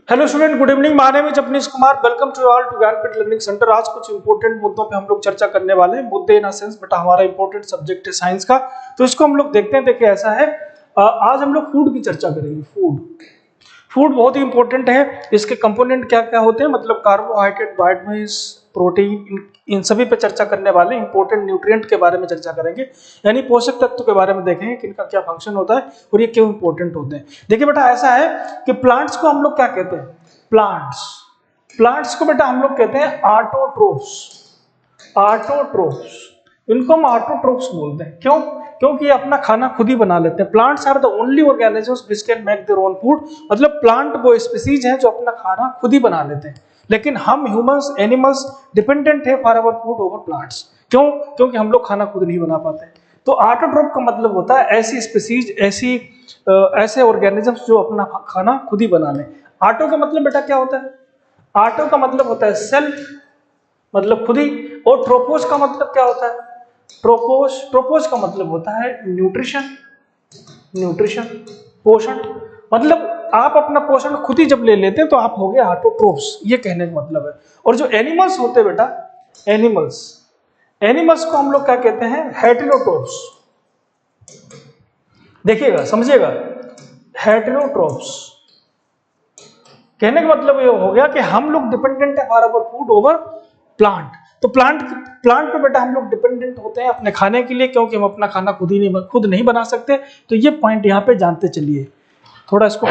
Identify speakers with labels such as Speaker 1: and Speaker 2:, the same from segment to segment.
Speaker 1: Hello student, good evening. My name is Apnish Kumar. Welcome to all to Gyanpeeth learning centre. आज कुछ important मुद्दों पे हम लोग चर्चा करने वाले हैं। मुद्दे इन सेंस बेटा हमारा इंपॉर्टेंट सब्जेक्ट है साइंस का, तो इसको हम लोग देखते हैं। देखिए ऐसा है, आज हम लोग फूड की चर्चा करेंगे। फूड बहुत ही इंपॉर्टेंट है। इसके कंपोनेंट क्या क्या होते हैं, मतलब कार्बोहाइड्रेट, विटामिन्स, प्रोटीन, इन सभी पे चर्चा करने वाले। इंपॉर्टेंट न्यूट्रिएंट के बारे में चर्चा करेंगे, यानी पोषक तत्व के बारे में देखेंगे कि इनका क्या फंक्शन होता है और ये क्यों इंपॉर्टेंट होते हैं। देखिए बेटा ऐसा है कि प्लांट्स को हम लोग क्या कहते हैं, प्लांट्स को बेटा हम लोग कहते हैं ऑटोट्रोफ्स। इनको हम ऑटोट्रोफ्स बोलते हैं। क्यों? क्योंकि ये अपना खाना खुद ही बना लेते हैं। Plants are the only organisms which can make their own food. मतलब प्लांट वो स्पीसीज हैं जो अपना खाना खुद ही बना लेते हैं, लेकिन हम ह्यूमंस, एनिमल्स डिपेंडेंट है for our food over plants. क्यों? क्योंकि हम लोग खाना खुद नहीं बना पाते। तो ऑटोट्रोफ का मतलब होता है ऐसी स्पीसीज, ऐसे ऑर्गेनिजम्स जो अपना खाना खुद ही बना लें। ऑटो का मतलब बेटा क्या होता है? ऑटो का मतलब होता है सेल्फ, मतलब खुद ही। और ट्रोपोज का मतलब क्या होता है? ट्रोपोज का मतलब होता है न्यूट्रिशन, पोषण। मतलब आप अपना पोषण खुद ही जब ले लेते हैं तो आप हो गए ऑटोट्रोफ्स, ये कहने का मतलब है। और जो एनिमल्स होते हैं बेटा, एनिमल्स को हम लोग क्या कहते हैं? हेटेरोट्रोफ्स। देखिएगा, समझिएगा, हेटेरोट्रोफ्स कहने का मतलब ये हो गया कि हम लोग डिपेंडेंट है for our food over plant. तो प्लांट पे बेटा हम लोग डिपेंडेंट होते हैं अपने खाने के लिए, क्योंकि हम अपना खाना खुद नहीं बना सकते। तो ये पॉइंट यहाँ पे जानते चलिए थोड़ा इसको।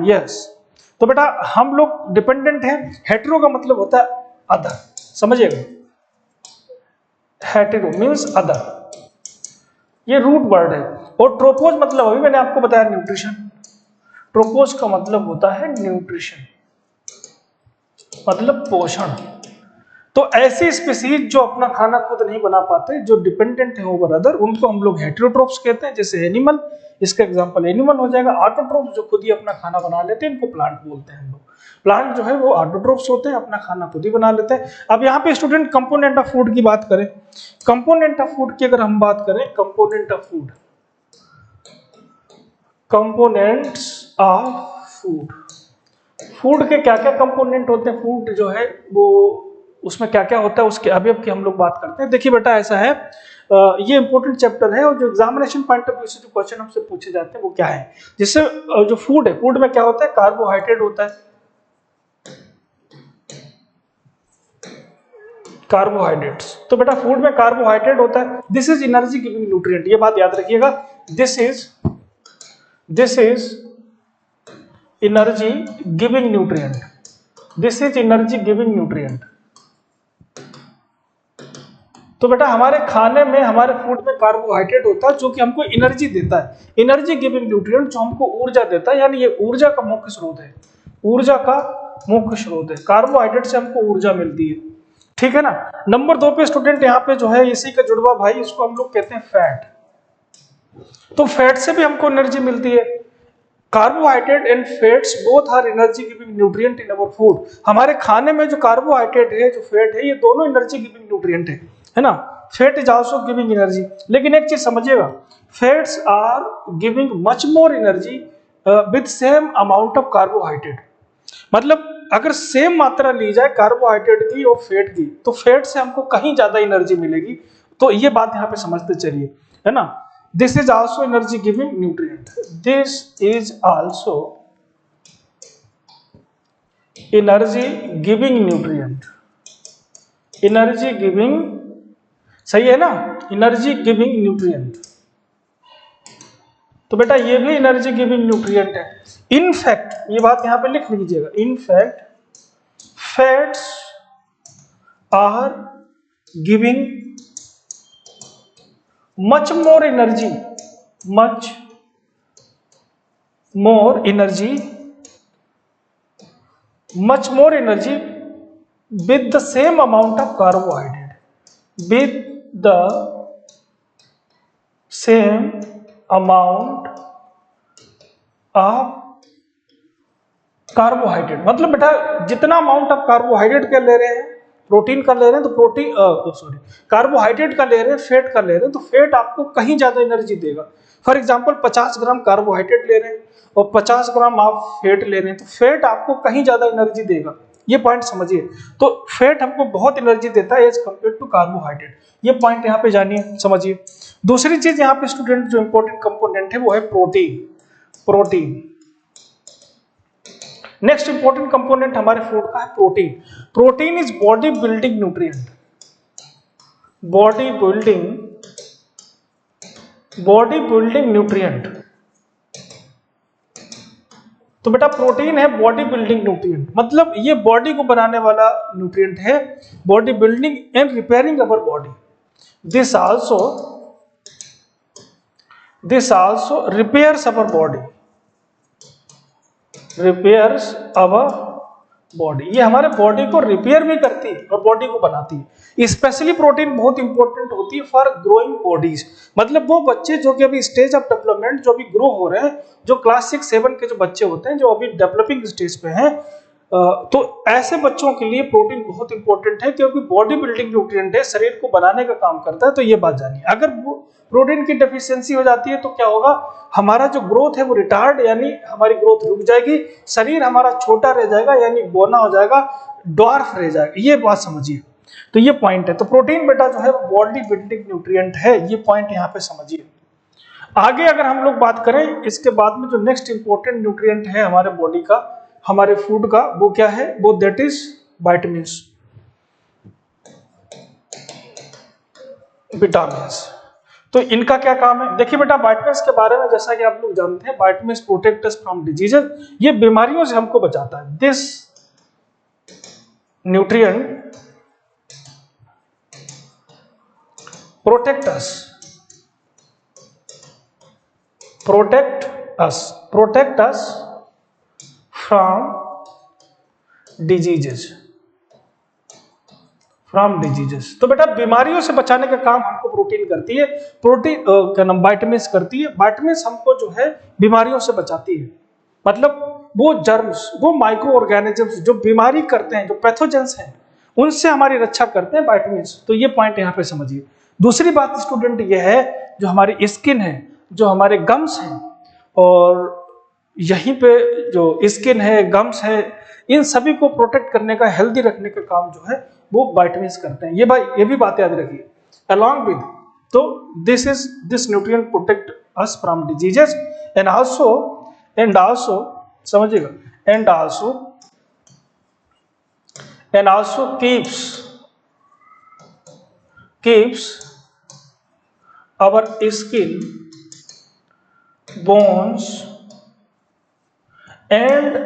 Speaker 1: यस, तो बेटा हम लोग डिपेंडेंट हैं। हेटेरो का मतलब होता है अदर, समझिएगा। हेटेरो मीन्स अदर, ये रूट वर्ड है। और ट्रोपोज मतलब अभी मैंने आपको बताया न्यूट्रिशन। ट्रोपोज का मतलब होता है न्यूट्रिशन, मतलब पोषण। तो ऐसी स्पीसीज जो अपना खाना खुद नहीं बना पाते, जो डिपेंडेंट है ओवर अदर, उनको हम लोग हेटेरोट्रोफ्स कहते हैं। जैसे एनिमल, इसका एग्जांपल एनिमल हो जाएगा। ऑटोट्रोफ्स जो खुद ही अपना खाना बना लेते हैं, इनको प्लांट बोलते हैं हम लोग। प्लांट जो है वो ऑटोट्रोफ्स होते हैं, अपना खाना खुद ही बना लेते हैं। अब यहाँ पे स्टूडेंट कंपोनेंट ऑफ फूड की बात करें, कंपोनेंट ऑफ फूड की अगर हम बात करें, कंपोनेंट्स ऑफ फूड के क्या क्या कंपोनेंट होते हैं, फूड जो है वो उसमें क्या क्या होता है, उसके अभी अब की हम लोग बात करते हैं। देखिए बेटा ऐसा है, ये इंपॉर्टेंट चैप्टर है और जो एग्जामिनेशन पॉइंट ऑफ व्यू से जो क्वेश्चन हमसे पूछे जाते हैं वो क्या है। जिससे जो फूड है, फूड में क्या होता है? कार्बोहाइड्रेट होता है, कार्बोहाइड्रेट्स। तो बेटा फूड में कार्बोहाइड्रेट होता है। This is energy giving nutrient, ये बात याद रखिएगा। This is energy giving nutrient, this is energy giving nutrient. तो बेटा हमारे खाने में, हमारे फूड में कार्बोहाइड्रेट होता है जो कि हमको एनर्जी देता है। एनर्जी गिविंग न्यूट्रिएंट जो हमको ऊर्जा देता है, यानी ये ऊर्जा का मुख्य स्रोत है। कार्बोहाइड्रेट से हमको ऊर्जा मिलती है, ठीक है ना। नंबर 2 पे स्टूडेंट यहाँ पे जो है इसी का जुड़वा भाई, इसको हम लोग कहते हैं फैट। तो फैट से भी हमको एनर्जी मिलती है। Carbohydrate and fats both are energy giving nutrient in our food. हमारे खाने में जो कार्बोहाइड्रेट है, जो फैट है, ये दोनों एनर्जी गिविंग न्यूट्रिएंट है ना। Fat is also giving energy, लेकिन एक चीज समझिएगा, fats are giving much more energy with same amount of carbohydrate. मतलब अगर सेम मात्रा ली जाए कार्बोहाइड्रेट की और फैट की, तो फैट से हमको कहीं ज्यादा एनर्जी मिलेगी। तो ये बात यहाँ पे समझते चलिए, है ना। This is also energy giving nutrient, this is also energy giving nutrient, energy giving, सही है ना, एनर्जी गिविंग न्यूट्रिएंट। तो बेटा ये भी एनर्जी गिविंग न्यूट्रिएंट है। इनफैक्ट ये बात यहां पे लिख लीजिएगा, in fact fats are giving much more energy with the same amount of carbohydrate, with the same amount of carbohydrate. मतलब बेटा जितना अमाउंट आप कार्बोहाइड्रेट का ले रहे हैं प्रोटीन का ले रहे हैं तो प्रोटीन सॉरी कार्बोहाइड्रेट का ले रहे हैं, फैट का ले रहे हैं, तो फैट आपको कहीं ज्यादा एनर्जी देगा। फॉर एग्जांपल 50 ग्राम कार्बोहाइड्रेट ले रहे हैं और 50 ग्राम आप फैट ले रहे हैं, तो फैट आपको कहीं ज्यादा एनर्जी देगा। ये पॉइंट समझिए। तो फैट हमको बहुत एनर्जी देता है एज कम्पेयर टू कार्बोहाइड्रेट। ये पॉइंट यहाँ पे जानिए, समझिए। दूसरी चीज यहाँ पे स्टूडेंट जो इंपॉर्टेंट कंपोनेंट है वो है protein. Protein next important component हमारे फूड का है protein. Protein is body building nutrient. Body building nutrient. तो बेटा प्रोटीन है बॉडी बिल्डिंग न्यूट्रिएंट, मतलब ये बॉडी को बनाने वाला न्यूट्रिएंट है, body building and repairing our body. This also repairs our body, repairs our body। ये हमारे बॉडी को रिपेयर भी करती है और बॉडी को बनाती है। स्पेशली प्रोटीन बहुत इंपॉर्टेंट होती है फॉर ग्रोइंग बॉडीज, मतलब वो बच्चे जो कि अभी स्टेज ऑफ डेवलपमेंट जो अभी ग्रो हो रहे हैं, जो क्लास 6-7 के जो बच्चे होते हैं जो अभी डेवलपिंग स्टेज पे हैं, तो ऐसे बच्चों के लिए प्रोटीन बहुत इंपॉर्टेंट है क्योंकि बॉडी बिल्डिंग न्यूट्रिएंट है, शरीर को बनाने का काम करता है। तो ये बात जानिए। अगर प्रोटीन की डेफिशिएंसी हो जाती है तो क्या होगा, हमारा जो ग्रोथ है वो रिटार्ड, यानी हमारी ग्रोथ रुक जाएगी, शरीर हमारा छोटा रह जाएगा, यानी बौना हो जाएगा, ड्वार्फ रह जाएगा। ये बात समझिए। तो ये पॉइंट है। तो प्रोटीन बेटा जो है बॉडी बिल्डिंग न्यूट्रिएंट है, ये पॉइंट यहाँ पे समझिए। आगे अगर हम लोग बात करें इसके बाद में जो नेक्स्ट इंपॉर्टेंट न्यूट्रिएंट है हमारे बॉडी का, हमारे फूड का, वो क्या है, वो दैट इज विटामिन्स। विटामिन्स तो इनका क्या काम है, देखिए बेटा विटामिन्स के बारे में जैसा कि आप लोग जानते हैं, vitamins protect us from diseases, ये बीमारियों से हमको बचाता है। This nutrient protect us from diseases. तो बेटा बीमारियों से बचाने का काम हमको प्रोटीन करती है। प्रोटीन क्या नाम, विटामिन्स करती है। विटामिन्स हमको जो है बीमारियों से बचाती है, मतलब वो जर्म्स, वो माइक्रो ऑर्गेनिजम्स जो बीमारी करते हैं, जो पैथोजेंस हैं, उनसे हमारी रक्षा करते हैं विटामिन्स। तो ये पॉइंट यहाँ पे समझिए। दूसरी बात स्टूडेंट ये है, जो हमारी स्किन है, जो हमारे गम्स हैं, और यहीं पे जो स्किन है, गम्स है, इन सभी को प्रोटेक्ट करने का, हेल्दी रखने का काम जो है वो विटामिन्स करते हैं। ये भाई ये भी बात याद रखिए। अलॉन्ग विद, तो this nutrient protect us from diseases and also समझिएगा, and also keeps our skin, bones and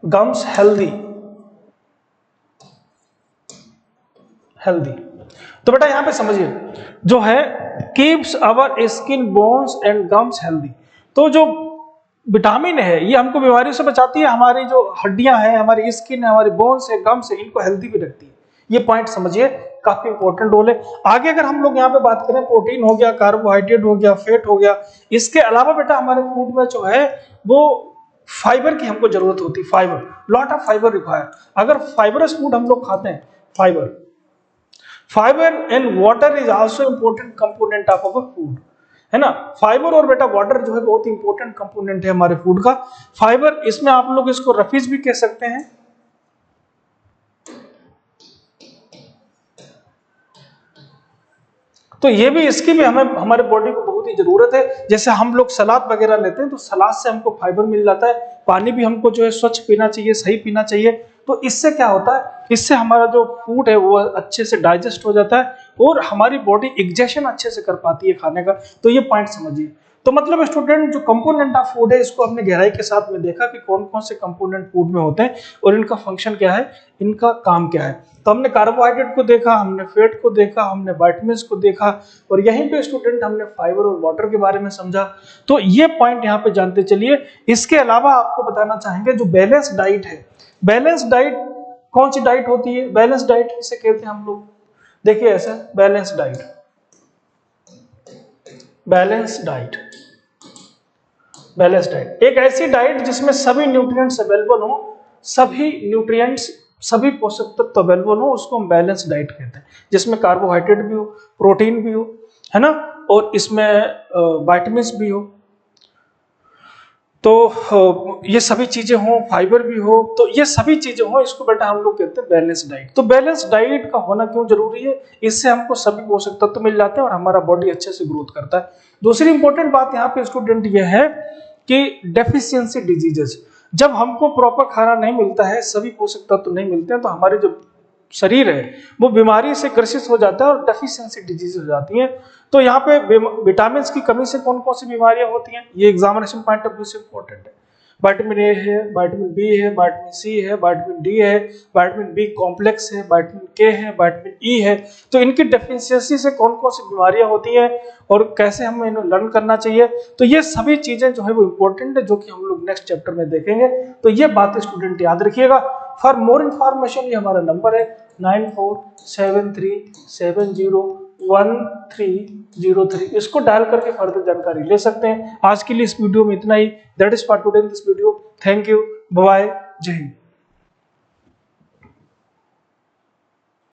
Speaker 1: gums healthy। तो बेटा यहां पे समझिए, जो है keeps our skin, bones and gums healthy. तो जो विटामिन है ये हमको बीमारियों से बचाती है, हमारी जो हड्डियां हैं, हमारी स्किन है, हमारी बोन्स है, गम्स है, इनको हेल्दी भी रखती है। ये पॉइंट समझिए, काफी इंपॉर्टेंट रोल है। आगे अगर हम लोग यहाँ पे बात करें, प्रोटीन हो गया, कार्बोहाइड्रेट हो गया, फैट हो गया, इसके अलावा बेटा हमारे फूड में जो है वो फाइबर की हमको जरूरत होती है। Fibre, lot of fibre require. अगर फाइबरस फूड हम लोग खाते हैं, fibre and water is also important component of our food, है ना। फाइबर और बेटा वाटर जो है बहुत इंपॉर्टेंट कंपोनेंट है हमारे फूड का। फाइबर, इसमें आप लोग इसको रफीज भी कह सकते हैं, तो ये भी, इसकी भी हमें, हमारे बॉडी को बहुत ही जरूरत है। जैसे हम लोग सलाद वगैरह लेते हैं तो सलाद से हमको फाइबर मिल जाता है। पानी भी हमको जो है स्वच्छ पीना चाहिए, सही पीना चाहिए। तो इससे क्या होता है, इससे हमारा जो फूड है वो अच्छे से डाइजेस्ट हो जाता है और हमारी बॉडी एग्जेशन अच्छे से कर पाती है खाने का। तो ये पॉइंट समझिए। तो मतलब स्टूडेंट, जो कंपोनेंट ऑफ फूड है इसको हमने गहराई के साथ में देखा कि कौन कौन से कंपोनेंट फूड में होते हैं और इनका फंक्शन क्या है, इनका काम क्या है। तो हमने कार्बोहाइड्रेट को देखा, हमने फैट को देखा, हमने विटामिन्स को देखा, और यहीं पे स्टूडेंट हमने फाइबर और वाटर के बारे में समझा। तो ये पॉइंट यहाँ पे जानते चलिए। इसके अलावा आपको बताना चाहेंगे जो बैलेंस डाइट है, बैलेंस डाइट कौन सी डाइट होती है, बैलेंस डाइट किसे कहते हैं हम लोग, देखिए ऐसा, बैलेंस डाइट बैलेंस डाइट एक ऐसी डाइट जिसमें सभी न्यूट्रिएंट्स अवेलेबल हो, सभी न्यूट्रिएंट्स, सभी पोषक तत्व अवेलेबल हो, उसको हम बैलेंस डाइट कहते हैं, जिसमें कार्बोहाइड्रेट भी हो, प्रोटीन भी हो, है ना, और इसमें विटामिन्स भी हो, तो ये सभी चीजें हो, फाइबर भी हो, तो ये सभी चीजें हो, इसको बेटा हम लोग कहते हैं बैलेंस डाइट। तो बैलेंस डाइट का होना क्यों जरूरी है? इससे हमको सभी पोषक तत्व मिल जाते हैं और हमारा बॉडी अच्छे से ग्रोथ करता है। दूसरी इंपॉर्टेंट बात यहाँ पे स्टूडेंट ये है कि डेफिशिएंसी डिजीजेस, जब हमको प्रॉपर खाना नहीं मिलता है, सभी पोषक तत्व नहीं मिलते हैं, तो हमारे जो शरीर है वो बीमारी से ग्रसित हो जाता है और डेफिशिएंसी डिजीज हो जाती है। तो यहाँ पे विटामिन की कमी से कौन कौन सी बीमारियां होती हैं, ये एग्जामिनेशन पॉइंट ऑफ व्यू से इंपॉर्टेंट है। विटामिन ए है, विटामिन बी है, विटामिन सी है, विटामिन डी है, विटामिन बी कॉम्प्लेक्स है, विटामिन के है, विटामिन ई है। तो इनकी डेफिशिएंसी से कौन कौन सी बीमारियां होती हैं और कैसे हमें इन्हें लर्न करना चाहिए, तो ये सभी चीजें जो है वो इंपॉर्टेंट है, जो कि हम लोग नेक्स्ट चैप्टर में देखेंगे। तो ये बातें स्टूडेंट याद रखिएगा। फॉर मोर इन्फॉर्मेशन ये हमारा नंबर है 9473701303, इसको डायल करके फर्दर जानकारी ले सकते हैं। आज के लिए इस वीडियो में इतना ही। That is for today in this video. Thank you, bye, Jai Hind.